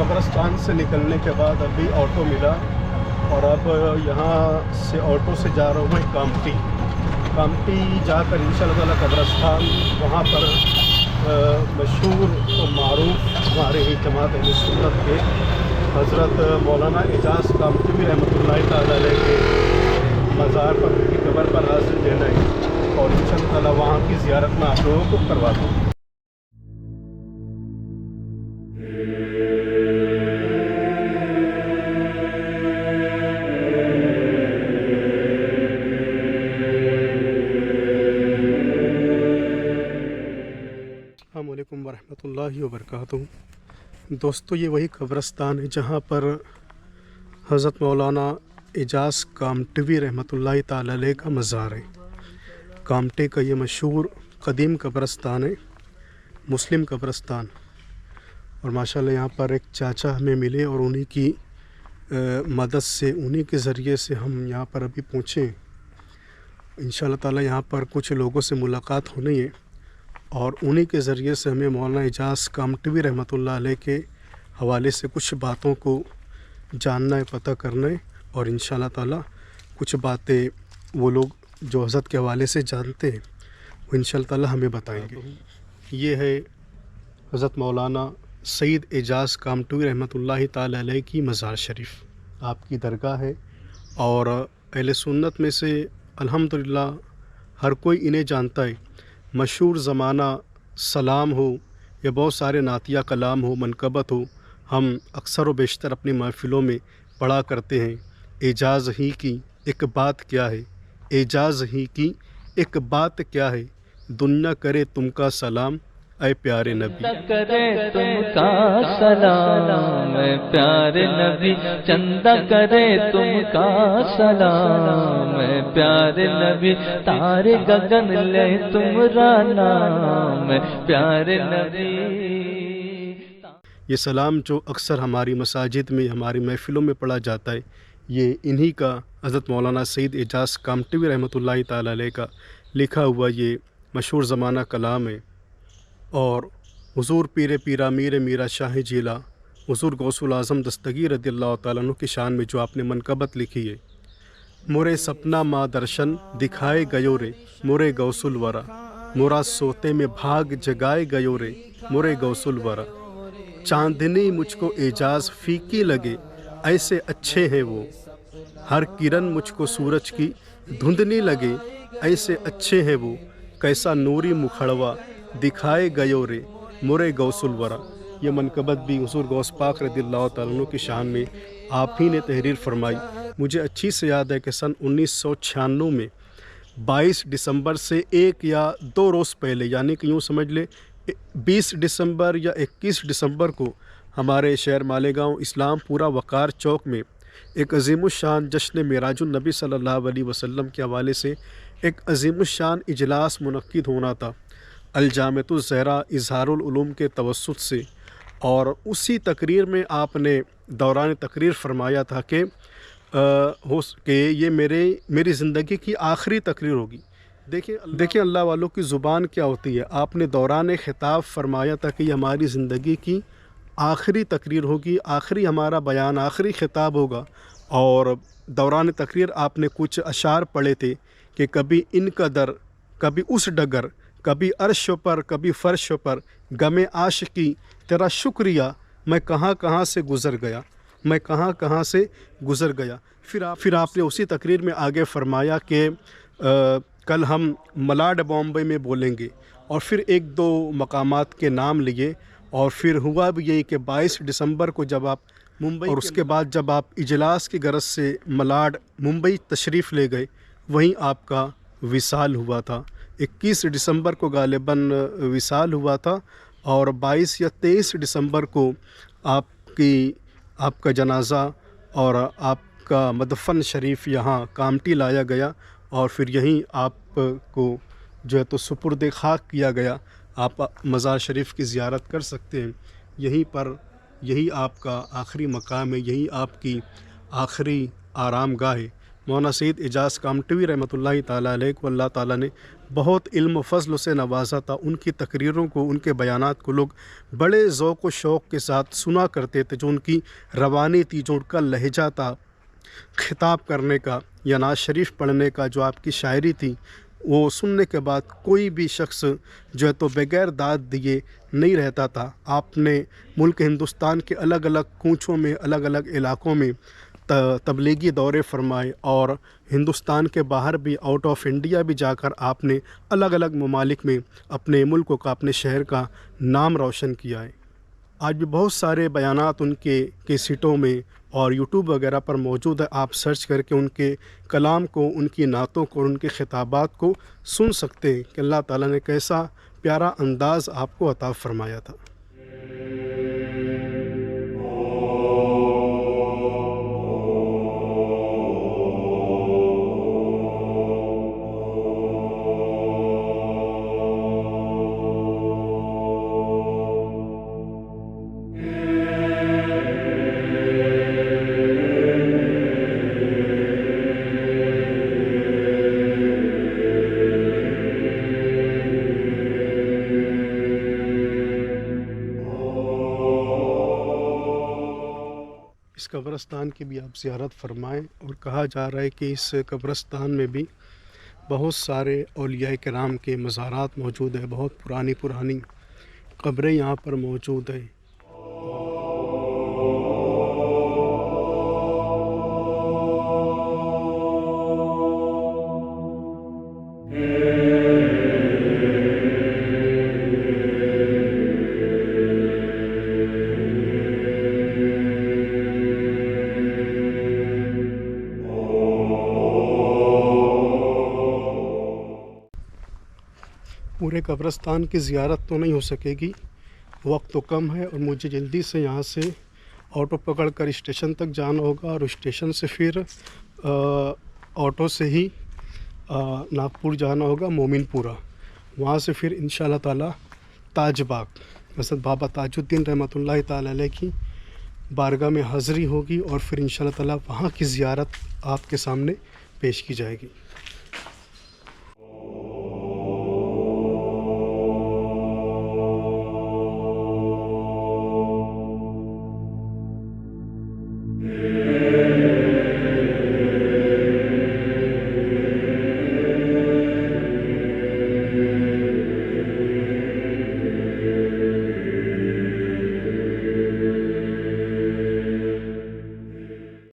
कब्रिस्तान से निकलने के बाद अभी ऑटो मिला और अब यहाँ से ऑटो से जा रहा हूँ मैं कामटी जाकर इंशाअल्लाह ताला कब्रिस्तान वहाँ पर मशहूर और मारूफ हमारे ही जमात अहले सुन्नत के हज़रत मौलाना एजाज़ कामटी रहमतुल्लाह तआला अलैह के मज़ार पर की कब्र पर हाज़िर देना है और इंशाअल्लाह ताला वहाँ की ज़ियारत में आप लोगों को करवा दूँ। अस्सलामुअलैकुम वरहमतुल्लाहि वबरकातुहू। दोस्तों, ये वही कब्रिस्तान है जहाँ पर हज़रत मौलाना एजाज़ कामटवी रहमतुल्लाह तआला अलैह का मज़ार है। कामटे का ये मशहूर क़दीम कब्रिस्तान है, मुस्लिम कब्रिस्तान। और माशाल्लाह यहाँ पर एक चाचा हमें मिले और उन्हीं की मदद से, उन्हीं के ज़रिए से हम यहाँ पर अभी पहुँचे। इंशाअल्लाह ताला यहाँ पर कुछ लोगों से मुलाकात होनी है और उन्हीं के ज़रिए से हमें मौलाना एजाज़ कामटवी रहमतुल्लाह अलैह के हवाले से कुछ बातों को जानना है, पता करना है। और इंशाअल्लाह ताला कुछ बातें वो लोग जो हज़रत के हवाले से जानते हैं वो इंशाअल्लाह ताला हमें बताएंगे। ये है हज़रत मौलाना सैयद एजाज़ कामटवी रहमतुल्लाह तआला अलैह की मज़ार शरीफ, आपकी दरगाह है। और अहले सुन्नत में से अल्हम्दुलिल्लाह हर कोई इन्हें जानता है। मशहूर ज़माना सलाम हो या बहुत सारे नातिया कलाम हो, मनकबत हो, हम अक्सर व बेशतर अपनी महफ़िलों में पढ़ा करते हैं। एजाज़ ही की एक बात क्या है, एजाज़ ही की एक बात क्या है, दुनिया करे तुमका सलाम ऐ प्यारे नबी। करे तुमका सलाम ऐ प्यारे नबी, चंदा करे तुमका सलाम ऐ प्यारे नबी, तारे गगन ले तुमरा नाम ऐ प्यारे नबी। ये सलाम जो अक्सर हमारी मसाजिद में, हमारी महफ़िलों में पढ़ा जाता है, ये इन्हीं का हज़रत मौलाना सैयद एजाज़ कामटवी रहमतुल्लाह तआला अलैह का लिखा हुआ ये मशहूर ज़माना कलाम है। और हुज़ूर पीर पीरा मीर मीरा शाह जीला हुज़ूर गौसुल आज़म दस्तगीर रज़ियल्लाहु तआला अन्हु की शान में जो आपने मनकबत लिखी है, मोरे सपना माँ दर्शन दिखाए गयो रे मोरे गौसुल वरा, मोरा सोते में भाग जगाए गयो रे मोरे गौसुल वरा, चांदनी मुझको एजाज़ फीकी लगे ऐसे अच्छे हैं वो, हर किरण मुझको सूरज की धुंधनी लगे ऐसे अच्छे हैं वो, कैसा नूरी मुखड़वा दिखाए गयो रे मोरे गौसुल वरा। ये मनकबत भी हुज़ूर गौस पाक रज़ियल्लाहु तआला अन्हु की शान में आप ही ने तहरीर फरमाई। मुझे अच्छी से याद है कि सन 1996 में 22 दिसंबर से एक या दो रोज़ पहले, यानी कि यूँ समझ ले 20 दिसंबर या 21 दिसंबर को हमारे शहर मालेगांव इस्लामपुरा वक़ार चौक में एक अज़ीमुश्शान जश्न मेराजुन नबी सल्लल्लाहु अलैहि वसल्लम के हवाले से एक अज़ीमुश्शान इजलास मुनक्किद होना था अल-जामिअतुज़ ज़हरा इज़हारुल उलूम के तवस्सुत से। और उसी तकरीर में आपने दौरान तकरीर फरमाया था कि ये मेरी ज़िंदगी की आखिरी तकरीर होगी। देखिए अल्लाह वालों की ज़ुबान क्या होती है। आपने दौरान ख़िताब फरमाया था कि ये हमारी ज़िंदगी की आखिरी तकरीर होगी, आखिरी हमारा बयान, आखिरी ख़िताब होगा। और दौरान तकरीर आपने कुछ अशार पढ़े थे कि कभी इनका दर, कभी उस डगर, कभी अर्श पर, कभी फ़र्श पर, गमे आशिकी तेरा शुक्रिया, मैं कहाँ कहाँ से गुज़र गया, मैं कहाँ कहाँ से गुज़र गया। फिर आपने उसी तकरीर में आगे फरमाया कि कल हम मलाड बॉम्बे में बोलेंगे। और फिर एक दो मकामात के नाम लिए। और फिर हुआ भी यही कि 22 दिसंबर को जब आप मुंबई, और उसके बाद जब आप इजलास की गरज से मलाड मुंबई तशरीफ़ ले गए, वहीं आपका विसाल हुआ था। 21 दिसंबर को गालिबन विसाल हुआ था और 22 या 23 दिसंबर को आपका जनाज़ा और आपका मदफ़न शरीफ यहाँ कामटी लाया गया। और फिर यहीं आपको जो है तो सुपुर्द खाक किया गया। आप मज़ार शरीफ की ज़ियारत कर सकते हैं। यही आपका आखिरी मकाम है, यही आपकी आखिरी आराम गाह है। مولانا سید اعجاز کامٹوی رحمۃ اللہ علیہ کو اللہ تعالیٰ نے بہت علم و فضل سے نوازا تھا. ان کی تقریروں کو، ان کے بیانات کو لوگ بڑے ذوق و شوق کے ساتھ سنا کرتے تھے. جو ان کی روانی تھی، جو ان کا لہجہ تھا خطاب کرنے کا یا نعت شریف پڑھنے کا، جو آپ کی شاعری تھی، وہ سننے کے بعد کوئی بھی شخص جو ہے تو بغیر داد دیے نہیں رہتا تھا. آپ نے ملک ہندوستان کے الگ الگ کوچوں میں، الگ الگ علاقوں میں تبلیغی دورے فرمائے، اور ہندوستان کے باہر بھی، آؤٹ آف انڈیا بھی جا کر آپ نے الگ الگ ممالک میں اپنے ملک کا، اپنے شہر کا نام روشن کیا ہے. آج بھی بہت سارے بیانات ان کے کیسٹوں میں اور یوٹیوب وغیرہ پر موجود ہے. آپ سرچ کر کے ان کے کلام کو، ان کی نعتوں کو، ان کے خطابات کو سن سکتے ہیں کہ اللہ تعالیٰ نے کیسا پیارا انداز آپ کو عطا فرمایا تھا. اس قبرستان کی بھی آپ زیارت فرمائیں. اور کہا جا رہا ہے کہ اس قبرستان میں بھی بہت سارے اولیاء کرام کے مزارات موجود ہیں. بہت پرانی قبریں یہاں پر موجود ہیں. پورے قبرستان کی زیارت تو نہیں ہو سکے گی، وقت تو کم ہے، اور مجھے جلدی سے یہاں سے آٹو پکڑ کر اسٹیشن تک جانا ہوگا، اور اسٹیشن سے پھر آٹو سے ہی ناگپور جانا ہوگا، مومن پورہ. وہاں سے پھر انشاءاللہ تعالیٰ تاج باغ حضرت بابا تاج الدین رحمۃ اللہ تعالیٰ علیہ کی بارگاہ میں حاضری ہوگی، اور پھر انشاءاللہ تعالیٰ وہاں کی زیارت آپ کے سامنے پیش کی جائے گی.